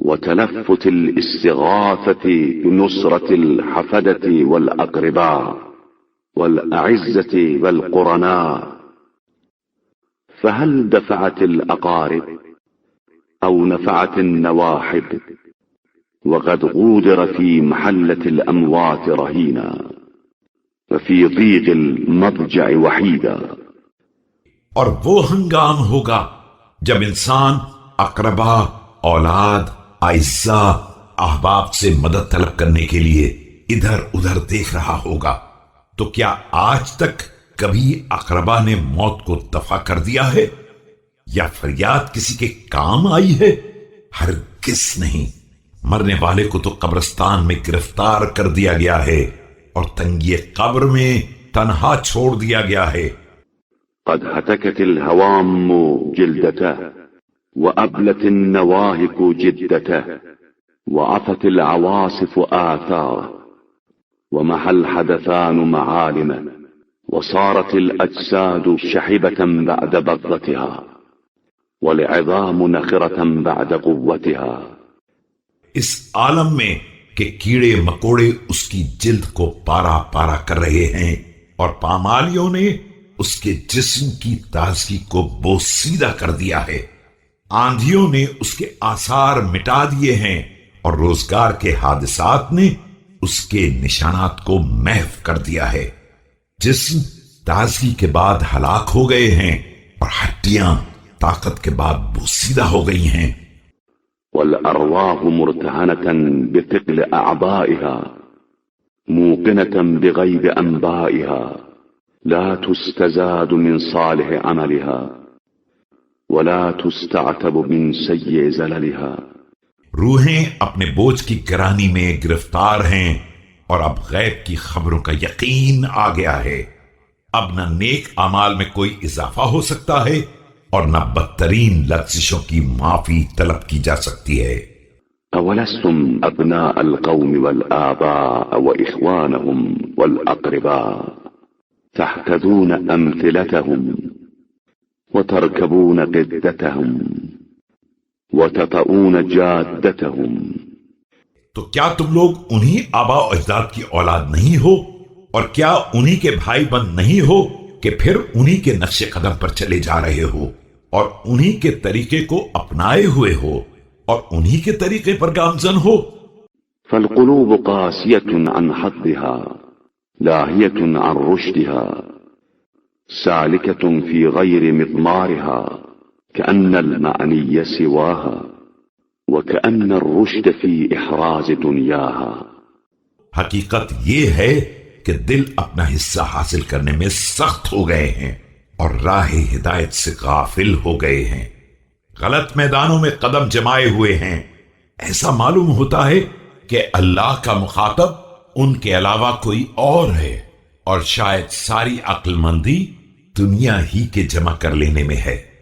وتلفت الاستغاثة بنصرة الحفدة والأقرباء والأعزة والقرناء، فهل دفعت الأقارب أو نفعت النواحب، وقد غودر في محلة الأموات رهينا وفي ضيق المضجع وحيدا۔ اور وہ ہنگام ہوگا جب انسان اقربا، اولاد، اعزا، احباب سے مدد طلب کرنے کے لیے ادھر ادھر دیکھ رہا ہوگا، تو کیا آج تک کبھی اقربا نے موت کو دفع کر دیا ہے یا فریاد کسی کے کام آئی ہے؟ ہرگز نہیں۔ مرنے والے کو تو قبرستان میں گرفتار کر دیا گیا ہے اور تنگی قبر میں تنہا چھوڑ دیا گیا ہے۔ قد هتكت الهوام جلدته وأبلت النواهك جدته وعفت العواصف آثاره ومحى الحدثان معالمه وصارت الأجساد شحبة بعد بضتها والعظام نخرة بعد قوتها۔ اس عالم میں کہ کیڑے مکوڑے اس کی جلد کو پارا پارا کر رہے ہیں اور پامالیوں نے اس کے جسم کی تازگی کو بوسیدہ کر دیا ہے، آندھیوں نے اس کے آثار مٹا دیے ہیں اور روزگار کے حادثات نے اس کے نشانات کو محو کر دیا ہے۔ جسم تازگی کے بعد ہلاک ہو گئے ہیں اور ہڈیاں طاقت کے بعد بوسیدہ ہو گئی ہیں۔ والأرواح مرتهنة بثقل أعضائها موقنة بغيب أنبائها لا تستزاد من صالح عملها ولا تستعتب من سيء زللها۔ روحیں اپنے بوجھ کی گرانی میں گرفتار ہیں اور اب غیب کی خبروں کا یقین آ گیا ہے۔ اب نہ نیک اعمال میں کوئی اضافہ ہو سکتا ہے اور نہ بدترین لغزشوں کی معافی طلب کی جا سکتی ہے۔ أولستم أبناء القوم والآباء وإخوانهم والأقرباء تحتذون أمثلتهم وتركبون قدتهم وتطؤون جادتهم۔ تو کیا تم لوگ انہی آبا و اجداد کی اولاد نہیں ہو اور کیا انہی کے بھائی بند نہیں ہو کہ پھر انہی کے نقش قدم پر چلے جا رہے ہو اور انہی کے طریقے کو اپنائے ہوئے ہو اور انہی کے طریقے پر گامزن ہو؟ فالقلوب قاسية عن حظها لاهية عن رشدها سالكة في غير مضمارها كأن المعني سواها وكأن الرشد في إحراز دنياها۔ حقیقت یہ ہے کہ دل اپنا حصہ حاصل کرنے میں سخت ہو گئے ہیں اور راہ ہدایت سے غافل ہو گئے ہیں، غلط میدانوں میں قدم جمائے ہوئے ہیں۔ ایسا معلوم ہوتا ہے کہ اللہ کا مخاطب ان کے علاوہ کوئی اور ہے اور شاید ساری عقل مندی دنیا ہی کے جمع کر لینے میں ہے۔